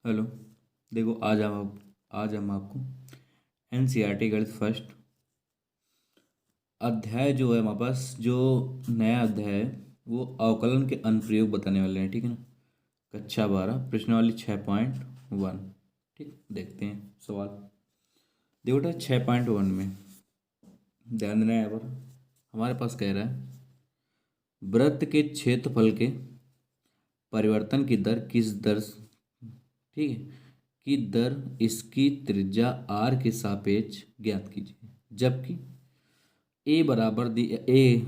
Hello. देखो आज हम आपको एनसीईआरटी गणित फर्स्ट अध्याय जो है हमारे पास जो नया अध्याय है वो अवकलन के अनुप्रयोग बताने वाले हैं। ठीक है ना। कक्षा 12 प्रश्नावली 6.1। ठीक, देखते हैं सवाल। देखो बेटा 6.1 में ध्यान देना है। यहाँ पर हमारे पास कह रहा है वृत्त के क्षेत्रफल के परिवर्तन की दर किस दर, ठीक है, की दर इसकी त्रिज्या r के सापेक्ष ज्ञात कीजिए। जबकि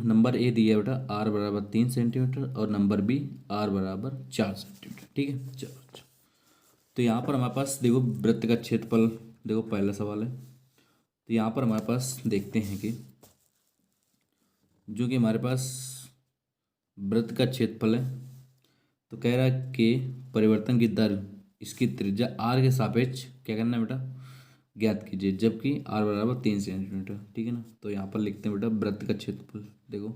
नंबर ए दिया है बेटा r बराबर 3 सेंटीमीटर और नंबर बी r बराबर 4 सेंटीमीटर। ठीक है, चलो अच्छा। तो यहाँ पर हमारे पास देखो वृत्त का क्षेत्रफल, देखो पहला सवाल है। तो यहाँ पर हमारे पास देखते हैं कि जो कि हमारे पास वृत्त का क्षेत्रफल है, तो कह रहा है कि परिवर्तन की दर इसकी त्रिज्या r के सापेक्ष क्या करना है बेटा, ज्ञात कीजिए। जबकि r बराबर 3 सेंटीमीटर। ठीक है ना। तो यहाँ पर लिखते हैं बेटा वृत्त का क्षेत्रफल। देखो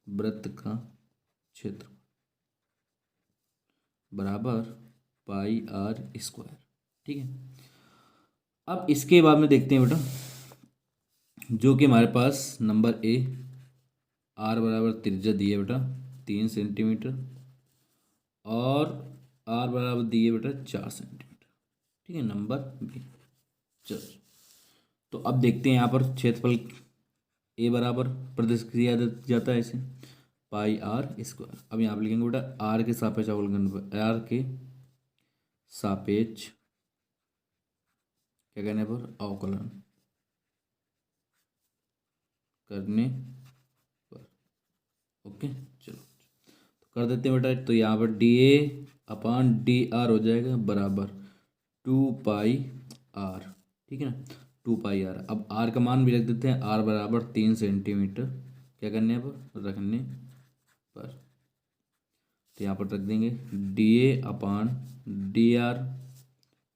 वृत्त का क्षेत्र बराबर पाई आर स्क्वायर। ठीक है। अब इसके बाद में देखते हैं बेटा जो कि हमारे पास नंबर ए आर बराबर त्रिज्या दी है बेटा 3 सेंटीमीटर और आर बराबर दी है बेटा 4 सेंटीमीटर। ठीक है, नंबर बी। चलो, तो अब देखते हैं यहाँ पर क्षेत्रफल ए बराबर प्रदर्शित किया जाता है इसे पाई आर स्क्वायर। अब यहाँ पर लिखेंगे बेटा आर के सापेक्ष अवकलन, आर के सापेक्ष क्या कहने पर अवकलन करने पर। ओके, चलो तो कर देते हैं बेटा। तो यहाँ पर D A upon D R हो जाएगा बराबर 2 पाई आर। ठीक है ना, 2 पाई आर। अब आर का मान भी रख देते हैं, आर बराबर 3 सेंटीमीटर क्या करने पर, रखने पर। तो यहाँ पर रख देंगे D A upon D R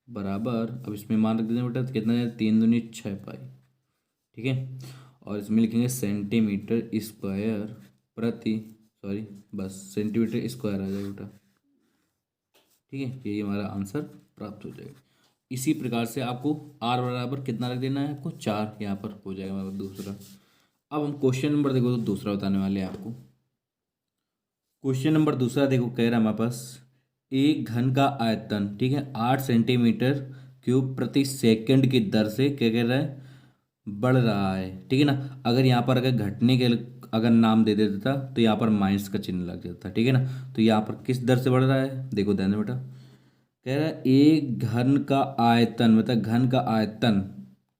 बराबर, अब इसमें मान रख देते हैं बेटा, तो कितना है 3 दूनी 6 पाई। ठीक है, और इसमें लिखेंगे सेंटीमीटर स्क्वायर प्रति, सॉरी बस सेंटीमीटर स्क्वायर आ जाएगा बेटा। ठीक है, यही हमारा आंसर प्राप्त हो जाएगा। इसी प्रकार से आपको आर बराबर कितना रख देना है, आपको 4 यहाँ पर हो जाएगा हमारा दूसरा। अब हम क्वेश्चन नंबर देखो तो दूसरा बताने वाले हैं आपको। क्वेश्चन नंबर दूसरा देखो कह रहा है हमारे पास एक घन का आयतन, ठीक है, 8 सेंटीमीटर क्यूब प्रति सेकंड की दर से क्या कह रहा है, बढ़ रहा है। ठीक है ना। अगर यहाँ पर अगर घटने के अगर नाम दे देता तो यहाँ पर माइनस का चिन्ह लग जाता। ठीक है ना। तो यहाँ पर किस दर से बढ़ रहा है, देखो ध्यान बेटा, कह रहा है एक घन का आयतन, मतलब घन का आयतन,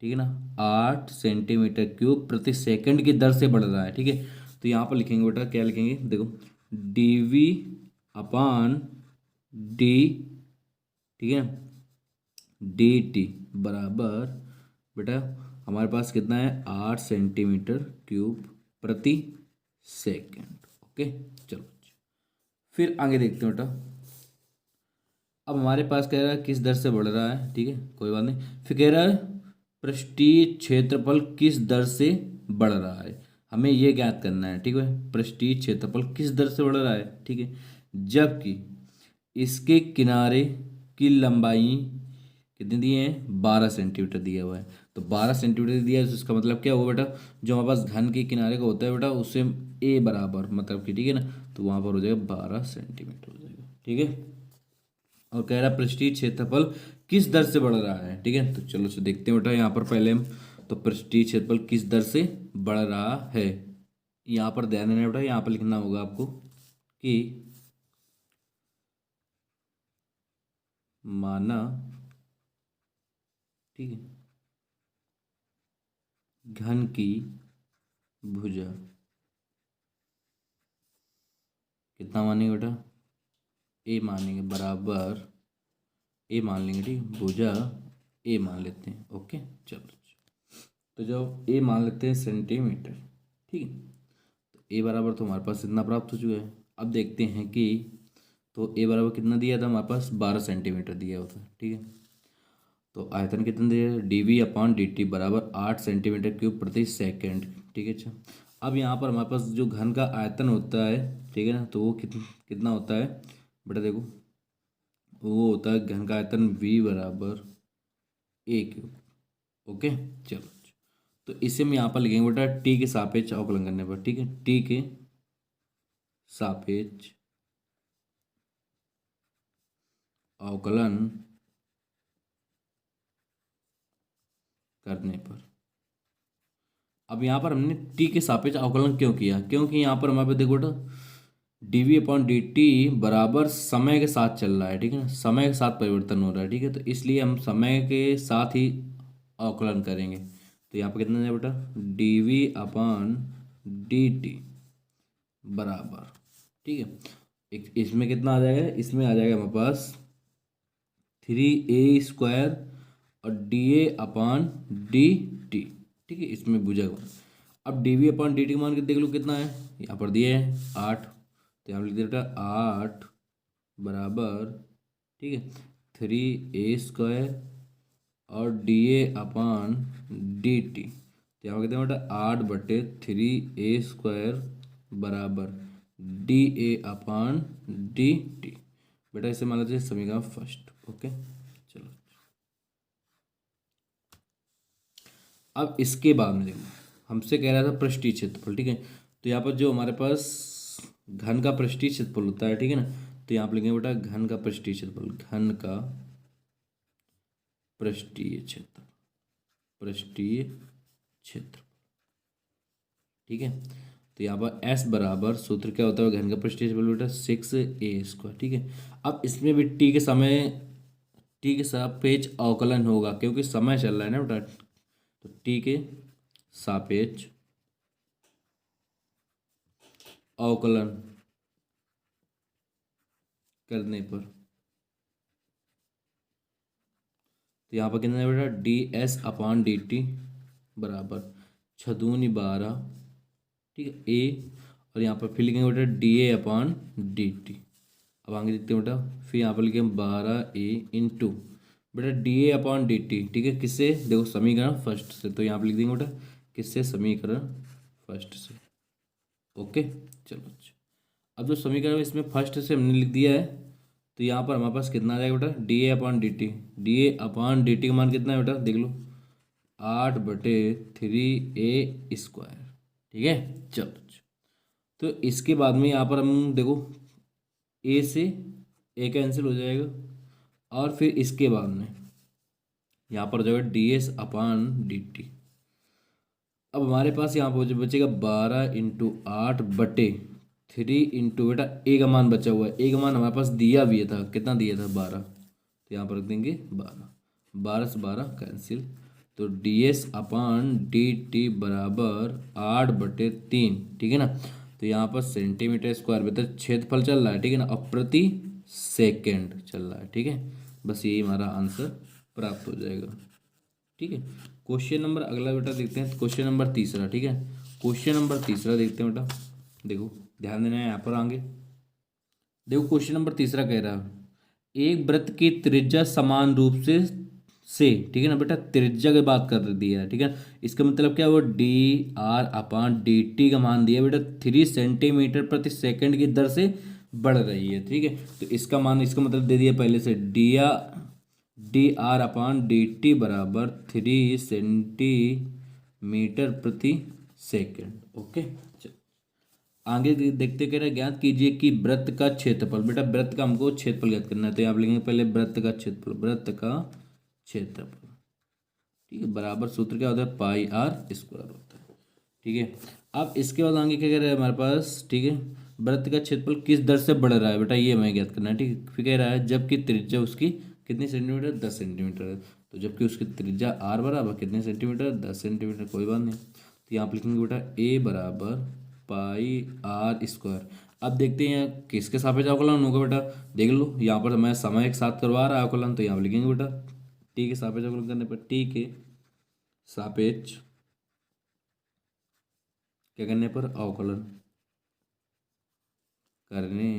ठीक है ना, 8 सेंटीमीटर क्यूब प्रति सेकंड की दर से बढ़ रहा है। ठीक है, तो यहाँ पर लिखेंगे बेटा, क्या लिखेंगे, देखो डीवी अपान डी, ठीक है, डी टी बराबर बेटा हमारे पास कितना है 8 सेंटीमीटर क्यूब प्रति सेकंड। ओके, चलो फिर आगे देखते हैं बेटा। अब हमारे पास कह रहा है किस दर से बढ़ रहा है। ठीक है, कोई बात नहीं। फिर कह रहा है पृष्ठीय क्षेत्रफल किस दर से बढ़ रहा है, हमें ये ज्ञात करना है। ठीक है, पृष्ठीय क्षेत्रफल किस दर से बढ़ रहा है। ठीक है, जबकि इसके किनारे की लंबाई कितनी दी है, 12 सेंटीमीटर दिया हुआ है। तो 12 सेंटीमीटर दिया है, तो इसका मतलब क्या होगा बेटा, जो हमारे पास घन के किनारे का होता है बेटा उससे ए बराबर, मतलब कि ठीक है ना, तो वहाँ पर हो जाएगा 12 सेंटीमीटर हो जाएगा। ठीक है, और कह रहा है पृष्ठीय क्षेत्रफल किस दर से बढ़ रहा है। ठीक है, तो चलो से देखते हैं बेटा यहाँ पर पहले हम, तो पृष्ठीय क्षेत्रफल किस दर से बढ़ रहा है। यहाँ पर ध्यान देना बेटा, यहाँ पर लिखना होगा आपको कि माना, ठीक है, घन की भुजा, कितना मानेंगे बेटा, ए मानेंगे बराबर, ए मान लेंगे। ठीक, भुजा ए मान लेते हैं। ओके, चलो तो जब ए मान लेते हैं सेंटीमीटर, ठीक है, तो ए बराबर तो हमारे पास इतना प्राप्त हो चुका है। अब देखते हैं कि तो ए बराबर कितना दिया था हमारे पास, 12 सेंटीमीटर दिया होता है। ठीक है, तो आयतन कितना दिया है, d V upon D T बराबर 8 सेंटीमीटर क्यूब प्रति सेकेंड। ठीक है, अच्छा। अब यहाँ पर हमारे पास जो घन का आयतन होता है, ठीक है ना, तो वो कितना होता है बेटा, देखो वो होता है घन का आयतन V बराबर A क्यूब। ओके चलो, तो इसे हम यहाँ पर लिखेंगे बेटा टी के सापेक्ष अवकलन करने पर। ठीक है, टी के सापेक्ष अवकलन करने पर। अब यहाँ पर हमने टी के सापेक्ष अवकलन क्यों किया? क्योंकि यहाँ पर हमारे पास देखो बेटा d v upon D T बराबर समय के साथ चल रहा है। ठीक है ना, समय के साथ परिवर्तन हो रहा है। ठीक है, तो इसलिए हम समय के साथ ही अवकलन करेंगे। तो यहाँ पर कितना है बेटा d v upon D T बराबर, ठीक है, एक इसमें कितना आ जाएगा, इसमें आ जाएगा हमारे पास 3a² और d a upon D t. ठीक है, इसमें बुझेगा। अब d v upon D t मान के देख लो कितना है, यहाँ पर दिए है 8, तो यहाँ लिख दिया बेटा 8 बराबर, ठीक है, 3a² और d a upon D T. तो यहाँ पर कितना बेटा 8/3a² बराबर D a upon D T. बेटा इसे मान लीजिए समीकरण फर्स्ट। ओके चलो, अब इसके बाद में देखो हमसे कह रहा था पृष्ठीय क्षेत्रफल। ठीक है, तो यहाँ पर जो हमारे पास घन का पृष्ठीय क्षेत्रफल होता है, ठीक है ना, तो यहाँ पर लिखेंगे बेटा घन का पृष्ठीय क्षेत्रफल, घन का पृष्ठीय क्षेत्र, पृष्ठीय क्षेत्र। ठीक है, तो यहाँ पर S बराबर सूत्र क्या होता है घन का पृष्ठीय क्षेत्रफल बेटा 6a²। ठीक है, अब इसमें भी टी के सापेक्ष अवकलन होगा क्योंकि समय चल रहा है ना बेटा, तो टी के सापेक्ष अवकलन करने पर, तो यहाँ पर कितना है बेटा D S upon D T बराबर 6×12, ठीक है, ए, और यहाँ पर फिर लिखेंगे बेटा D a upon D T. अब आगे देखते हैं बेटा, फिर यहाँ पर लिखेंगे 12a बेटा D a upon D t. ठीक है, किससे, देखो समीकरण फर्स्ट से, तो यहाँ पर लिख देंगे बेटा किससे, समीकरण फर्स्ट से। ओके चलो, अच्छा अब जो समीकरण इसमें फर्स्ट से हमने लिख दिया है, तो यहाँ पर हमारे पास कितना आ जाएगा बेटा D a upon D T. D a upon D T का मान कितना है बेटा देख लो 8/3a²। ठीक है चलो, तो इसके बाद में यहाँ पर हम देखो ए से ए कैंसिल हो जाएगा, और फिर इसके बाद में यहाँ पर जो है D S upon D T. अब हमारे पास यहाँ पर बचेगा 12×8/3 बेटा ए का मान बचा हुआ है, ए का मान हमारे पास दिया भी था, कितना दिया था 12, तो यहाँ पर रख देंगे 12, 12 से 12 कैंसिल, तो D S upon D T बराबर 8/3। ठीक है ना, तो यहाँ पर सेंटीमीटर² बेहतर क्षेत्रफल चल रहा है। ठीक है ना, और प्रति सेकेंड चल रहा है। ठीक है, बस यही हमारा आंसर प्राप्त हो जाएगा। ठीक है, क्वेश्चन नंबर अगला बेटा देखते हैं, क्वेश्चन नंबर तीसरा। ठीक है, क्वेश्चन नंबर तीसरा देखते हैं बेटा, देखो ध्यान देना है यहाँ पर आगे। देखो क्वेश्चन नंबर तीसरा कह रहा है एक वृत्त की त्रिज्या समान रूप से, ठीक है ना बेटा, त्रिज्या की बात कर दिया है। ठीक है, इसका मतलब क्या, वो D R upon D T का मान दिया बेटा 3 सेंटीमीटर प्रति सेकंड की दर से बढ़ रही है। ठीक है, तो इसका मान, इसका मतलब दे दिया पहले से, D R upon D T बराबर 3 सेंटीमीटर प्रति सेकंड। ओके चलो आगे देखते, कह रहे हैं ज्ञात कीजिए कि वृत्त का क्षेत्रफल। बेटा वृत्त का हमको क्षेत्रफल ज्ञात करना है, तो यहाँ लिखेंगे पहले वृत्त का क्षेत्रफल, वृत्त का क्षेत्रफल। ठीक है, बराबर सूत्र क्या होता है πr² होता है। ठीक है, अब इसके बाद आगे क्या कह रहा है हमारे पास, ठीक है, वृत्त का क्षेत्रफल किस दर से बढ़ रहा है बेटा, ये हमें ज्ञात करना है। ठीक है, फिर कह रहा है जबकि त्रिज्या उसकी कितनी सेंटीमीटर, 10 सेंटीमीटर है, तो जबकि उसकी त्रिज्या आर बराबर कितने सेंटीमीटर, 10 सेंटीमीटर, कोई बात नहीं, तो यहाँ पर लिखेंगे बेटा ए बराबर πr²। अब देखते हैं किसके सापेक्ष अवकलन होगा बेटा, देख लो यहाँ पर मैं समय एक साथ करवा रहा है अवकलन, तो यहाँ पर लिखेंगे बेटा टी के सापेक्ष अवकलन करने पर, टी के सापेक्ष क्या करने पर, अवकलन करने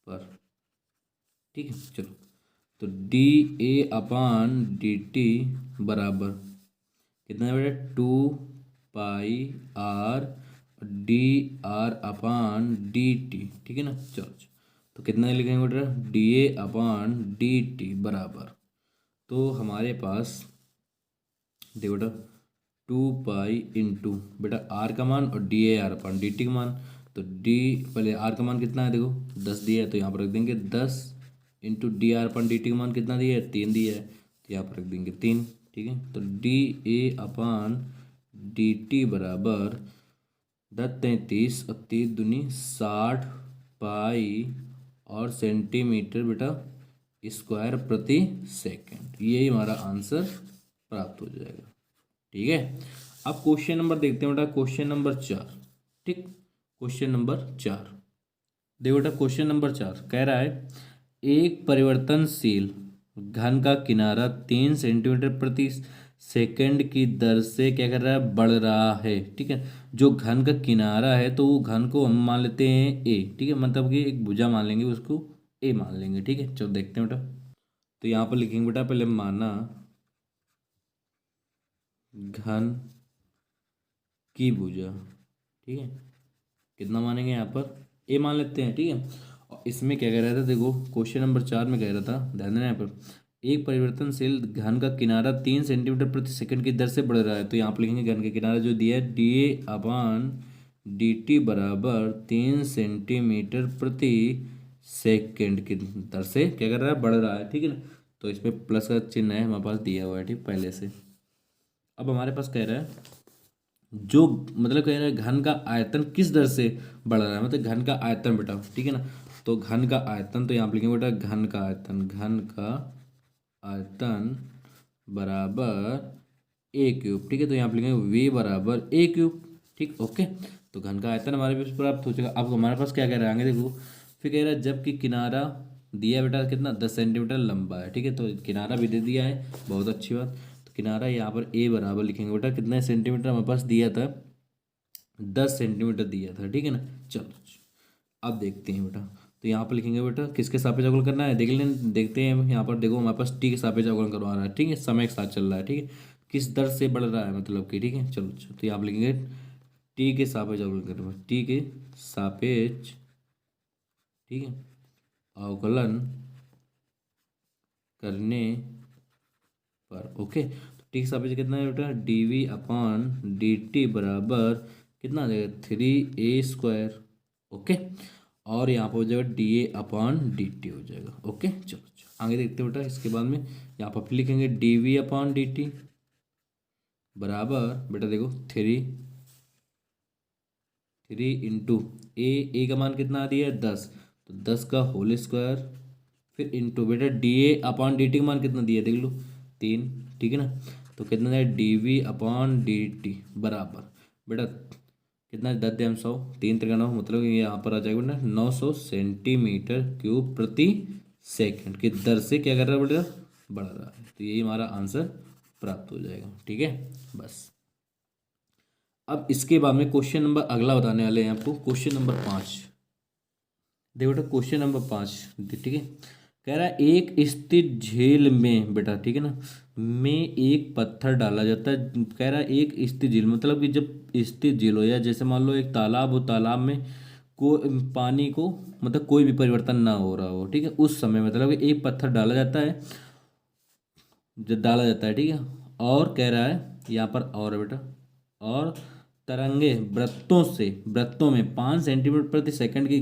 पर। ठीक है चलो, तो D a upon D T बराबर कितना है बेटा 2πr D R upon D t. ठीक है ना, चलो तो कितना लिखेंगे बेटा, D a upon D T बराबर, तो हमारे पास देखो बेटा 2 पाई इंटू बेटा आर का मान और d A R upon D T का मान। तो डी पहले आर का मान कितना है, देखो 10 दिया है तो यहाँ पर रख देंगे 10 into D R upon D T का मान कितना दिया है, 3 दिया है तो यहाँ पर रख देंगे 3। ठीक है, तो D a upon D T बराबर 10 33 और 3 दूनी 60 पाई और सेंटीमीटर बेटा स्क्वायर प्रति सेकंड, यही हमारा आंसर प्राप्त हो जाएगा। ठीक है, अब क्वेश्चन नंबर देखते हैं बेटा, क्वेश्चन नंबर 4। ठीक, क्वेश्चन नंबर 4 देखो बेटा, क्वेश्चन नंबर 4 कह रहा है एक परिवर्तनशील घन का किनारा 3 सेंटीमीटर प्रति सेकंड की दर से क्या कर रहा है, बढ़ रहा है। ठीक है, जो घन का किनारा है तो वो घन को हम मान लेते हैं ए। ठीक है, मतलब कि एक भुजा मान लेंगे, उसको ए मान लेंगे। ठीक है, चलो देखते हैं बेटा, तो यहाँ पर लिखेंगे बेटा, पहले माना घन की भुजा। ठीक है, कितना मानेंगे, यहाँ पर ए मान लेते हैं। ठीक है, और इसमें क्या कह रहा था, देखो क्वेश्चन नंबर 4 में कह रहा था, ध्यान देना यहाँ पर, एक परिवर्तनशील घन का किनारा 3 सेंटीमीटर प्रति सेकंड की दर से बढ़ रहा है। तो यहाँ पर लिखेंगे घन का किनारा जो दिया है D a upon D T बराबर 3 सेंटीमीटर प्रति सेकंड की दर से क्या कर रहा है, बढ़ रहा है। ठीक है ना, तो इसमें प्लस का चिन्ह है हमारे पास दिया हुआ है। ठीक, पहले से। अब हमारे पास कह रहा है जो मतलब कह रहा है घन का आयतन किस दर से बढ़ रहा है, मतलब घन का आयतन बेटा। ठीक है ना, तो घन का आयतन, तो यहाँ पे लिखेंगे बेटा घन का आयतन, घन का आयतन बराबर ए क्यूब। ठीक है, तो यहाँ पे लिखेंगे वी बराबर ए क्यूब। ठीक, ओके, तो घन का आयतन हमारे पास प्राप्त हो जाएगा। अब हमारे पास क्या कह रहे हैं आगे देखो, फिर कह रहा है जबकि किनारा दिया बेटा कितना 10 सेंटीमीटर लंबा है। ठीक है, तो किनारा भी दे दिया है, बहुत अच्छी बात। तो किनारा यहाँ पर ए बराबर लिखेंगे बेटा कितने सेंटीमीटर हमारे पास दिया था, 10 सेंटीमीटर दिया था। ठीक है ना, चलो अब देखते हैं बेटा, तो यहाँ पर लिखेंगे बेटा किसके सापेक्ष अवकलन करना है, देख लें, देखते हैं। यहाँ पर देखो हमारे पास टी के सापेक्ष अवकलन करवा रहा है। ठीक है, समय के साथ चल रहा है। ठीक है, किस दर से बढ़ रहा है मतलब कि। ठीक है, चलो तो यहाँ पर लिखेंगे टी के सापेक्ष अवकलन करना, टी के सापेक्ष, ठीक है, अवकलन करने पर। ओके, तो टी के सापेक्ष कितना है बेटा, d v upon D T बराबर कितना आ जाएगा 3a²। ओके, और यहाँ पर हो जाएगा D a upon D T हो जाएगा। ओके, चलो आगे देखते हैं बेटा, इसके बाद में यहाँ पर फिर लिखेंगे d v upon D T बराबर बेटा देखो 3 इंटू ए का मान कितना आ दिया है 10, तो 10 का होल स्क्वायर, फिर इंटू बेटा D a upon D T का मान कितना दिया है देख लो 3। ठीक है ना, तो कितना है d v upon D T बराबर बेटा कितना, 10×100, 3×9, मतलब ये यहाँ पर आ जाएगा बेटा 900 सेंटीमीटर क्यूब प्रति सेकंड की दर से क्या कर रहा है बेटा, बढ़ रहा है। तो यही हमारा आंसर प्राप्त हो जाएगा। ठीक है, बस। अब इसके बाद में क्वेश्चन नंबर अगला बताने वाले हैं आपको, क्वेश्चन नंबर 5। देखो बेटा क्वेश्चन नंबर 5, ठीक है, कह रहा है एक स्थिर झील में बेटा, ठीक है ना, में एक पत्थर डाला जाता है। कह रहा है एक स्थिर झील मतलब कि जब स्थिर झील हो, या जैसे मान लो एक तालाब हो, तालाब में को पानी को मतलब कोई भी परिवर्तन ना हो रहा हो। ठीक है, उस समय मतलब कि एक पत्थर डाला जाता है, जब डाला जाता है। ठीक है, और कह रहा है यहाँ पर और है बेटा, और तरंगे वृत्तों में 5 सेंटीमीटर प्रति सेकंड की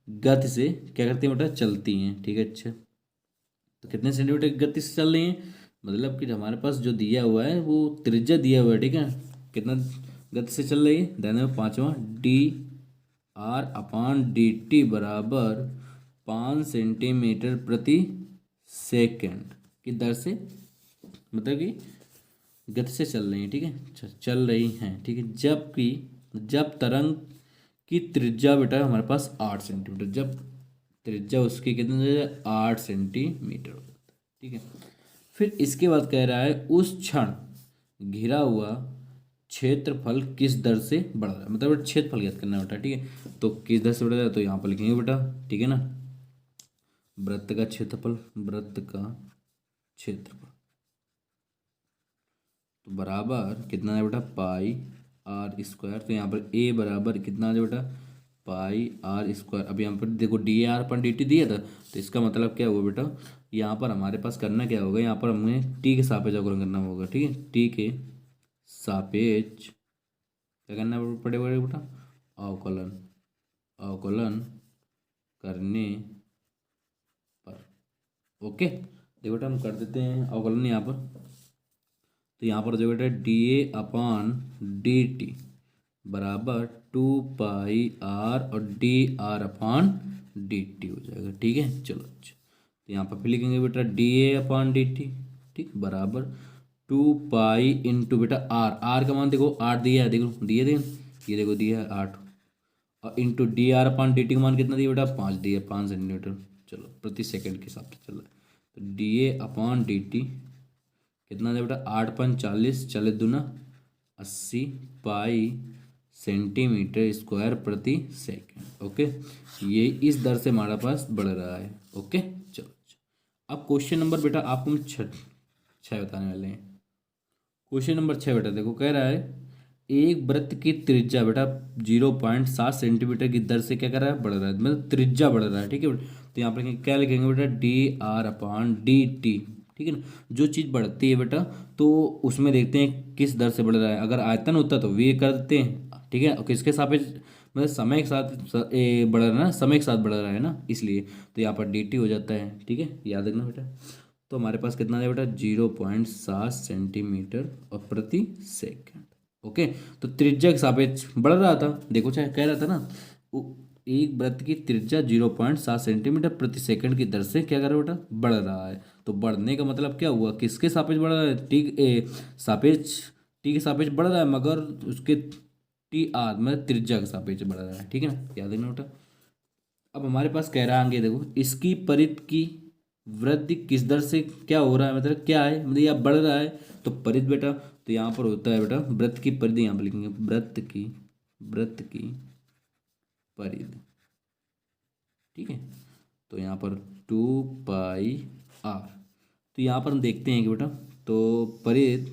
गति से क्या करती हैं बेटा, चलती हैं। ठीक है, अच्छा, तो कितने सेंटीमीटर की गति से चल रही हैं, मतलब कि हमारे पास जो दिया हुआ है वो त्रिज्या दिया हुआ है। ठीक है, कितना गति से चल रही है, ध्यान दें, 5वां D R upon D T बराबर 5 सेंटीमीटर प्रति सेकंड की दर से, मतलब कि गति से चल रही हैं। ठीक है, चल रही हैं। ठीक है, जबकि जब तरंग की त्रिज्या बेटा हमारे पास 8 सेंटीमीटर, जब त्रिज्या उसकी कितनी 8 सेंटीमीटर हो जाता है। ठीक है, फिर इसके बाद कह रहा है उस क्षण घिरा हुआ क्षेत्रफल किस दर से बढ़ रहा है, मतलब क्षेत्रफल ज्ञात करना है बेटा। ठीक है, तो किस दर से बढ़ रहा है, तो यहाँ पर लिखेंगे बेटा, ठीक है ना, वृत्त का क्षेत्रफल, वृत्त का क्षेत्रफल तो बराबर कितना है बेटा, पाई आर स्क्वायर। तो यहाँ पर ए बराबर कितना है बेटा, पाई आर स्क्वायर। अब यहाँ पर देखो D A R upon D T दिया था, तो इसका मतलब क्या हुआ बेटा, यहाँ पर हमारे पास करना क्या होगा, यहाँ पर हमें टी के सापेक्ष अवकलन करना होगा। ठीक है, टी के सापेक्ष क्या करना पड़ेगा बेटा, अवकलन, अवकलन करने पर। ओके, देखो बेटा हम कर देते हैं अवकलन यहाँ पर। तो यहाँ पर जो बेटा D A upon D T बराबर 2 पाई आर और D R upon D T हो जाएगा। ठीक है, चलो अच्छा, तो यहाँ पर फिर लिखेंगे बेटा D A upon D t, ठीक, बराबर 2 पाई इंटू बेटा आर, आर का मान देखो 8 दिया है, देखो दिए थे ये, देखो दिया है 8, और into D R upon D T का मान कितना दिया बेटा, 5 दिया, 5 सेंटीमीटर, चलो प्रति सेकंड के हिसाब से चल रहा है। तो D A upon D T कितना दिया बेटा, 8×40, 40 दूना 80 पाई सेंटीमीटर स्क्वायर प्रति सेकंड। ओके, ये इस दर से हमारा पास बढ़ रहा है। ओके, चलो अब क्वेश्चन नंबर बेटा आपको हम छः बताने वाले हैं। क्वेश्चन नंबर 6 बेटा देखो, कह रहा है एक वृत्त की त्रिज्या बेटा 0.7 सेंटीमीटर की दर से क्या कर रहा है, बढ़ रहा है, मतलब त्रिज्या बढ़ रहा है। ठीक है बेटा, तो यहाँ पर क्या लिखेंगे बेटा, D R upon D t. ठीक है ना, जो चीज़ बढ़ती है बेटा तो उसमें देखते हैं किस दर से बढ़ रहा है। अगर आयतन होता तो वे कर देते हैं, ठीक है, और किसके सापेक्ष, मतलब समय के साथ बढ़ रहा है ना, समय के साथ बढ़ रहा है ना, इसलिए तो यहाँ पर डी टी हो जाता है। ठीक है, याद रखना बेटा। तो हमारे पास कितना है बेटा, 0.7 सेंटीमीटर और प्रति सेकंड। ओके, तो त्रिज्या के सापेक्ष बढ़ रहा था, देखो चाहे कह रहा था ना, एक वृत्त की त्रिज्या 0.7 सेंटीमीटर प्रति सेकंड की दर से क्या कर रहा है बेटा, बढ़ रहा है। तो बढ़ने का मतलब क्या हुआ, किसके सापेक्ष बढ़ रहा है, सापेक्ष, टी के सापेक्ष बढ़ रहा है, मगर उसके टी आर मतलब त्रिज्या के सापेक्ष बढ़ रहा है। ठीक है ना, याद रखना बेटा। अब हमारे पास कह रहा है आगे देखो, इसकी परिधि की वृद्धि किस दर से क्या हो रहा है, मतलब क्या है, मतलब यह बढ़ रहा है। तो परिधि बेटा, तो यहाँ पर होता है बेटा वृत्त की परिधि, यहाँ पर लिखेंगे वृत्त की परिधि। ठीक है, तो यहाँ पर 2 पाई आर। तो यहाँ पर हम देखते हैं कि बेटा, तो परिधि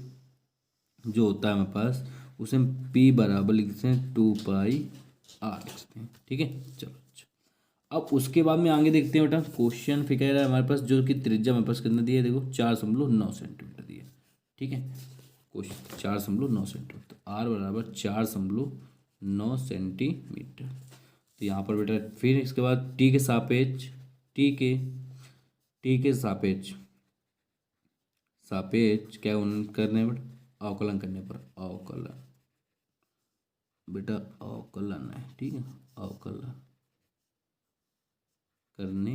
जो होता है हमारे पास उसे हम P बराबर लिखते हैं 2 पाई आर लिखते हैं। ठीक है, चलो अच्छा। अब उसके बाद में आगे देखते हैं बेटा, क्वेश्चन फिर कह रहा है हमारे पास जो कि त्रिज्या हमारे पास कितना दिया है, देखो 4.9 सेंटीमीटर दिया है। ठीक है, क्वेश्चन 4.9 सेंटीमीटर, तो आर बराबर 4.9 सेंटीमीटर। तो यहाँ पर बेटा फिर इसके बाद टी के सापेक्ष, टी के सापेक्ष क्या करने बेटा, अवकलन करने पर, अवकलन बेटा अवकलन है। ठीक है, अवकलन करने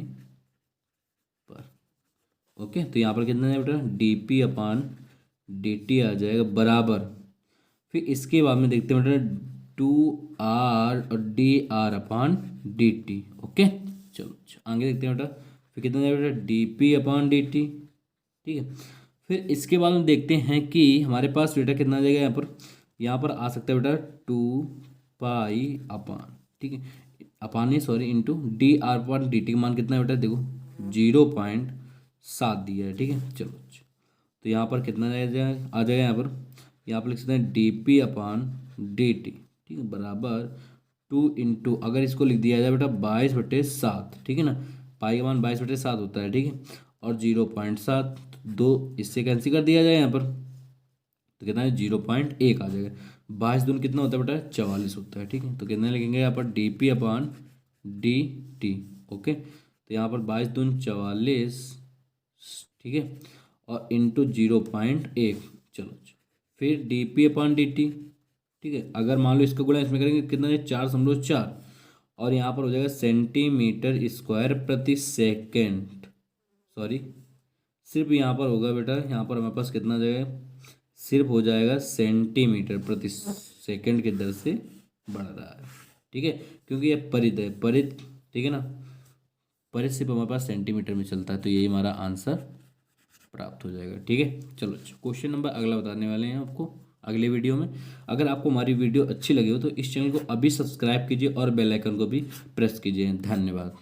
पर। ओके, तो यहाँ पर कितना है बेटा, D P upon D T आ जाएगा बराबर, फिर इसके बाद में देखते हैं बेटा 2 आर और D R upon D T. Okay, चलो आगे देखते हैं बेटा, फिर कितना है बेटा, D P upon D t. ठीक है, फिर इसके बाद में देखते हैं कि हमारे पास बेटा कितना आ जाएगा, यहाँ पर आ सकता है बेटा 2 पाई अपान, ठीक है, अपान नहीं sorry, into D R upon D T का मान कितना है बेटा, देखो 0.7 दिया है। ठीक है, चलो तो यहाँ पर कितना आ जाएगा, यहाँ पर लिख सकते हैं D P upon D t. ठीक है, बराबर 2 इंटू, अगर इसको लिख दिया जाए बेटा 22/7। ठीक है ना, पाई का मान 22/7 होता है। ठीक है, और 0.7 दो इससे कैंसिल कर दिया जाए यहाँ पर, तो कितना है 0.1 आ जाएगा। 22 दून कितना होता है बेटा, 44 होता है। ठीक है, तो कितना लिखेंगे यहाँ पर, D P upon D T. Okay, तो यहाँ पर 22 दून 44, ठीक है, और इंटू 0.1। चलो फिर D P upon D t. ठीक है, अगर मान लो इसका गुणा इसमें करेंगे कितना है, 4.4, और यहाँ पर हो जाएगा सेंटीमीटर स्क्वायर प्रति सेकेंड। सॉरी, सिर्फ यहाँ पर होगा बेटा, यहाँ पर हमारे पास कितना जाएगा, सिर्फ हो जाएगा सेंटीमीटर प्रति सेकंड की दर से बढ़ रहा है। ठीक है, क्योंकि ये परिधि है, परिधि, ठीक है ना, परिधि सिर्फ हमारे पास सेंटीमीटर में चलता है, तो यही हमारा आंसर प्राप्त हो जाएगा। ठीक है, चलो क्वेश्चन नंबर अगला बताने वाले हैं आपको अगले वीडियो में। अगर आपको हमारी वीडियो अच्छी लगी हो तो इस चैनल को अभी सब्सक्राइब कीजिए और बेल आइकन को भी प्रेस कीजिए। धन्यवाद।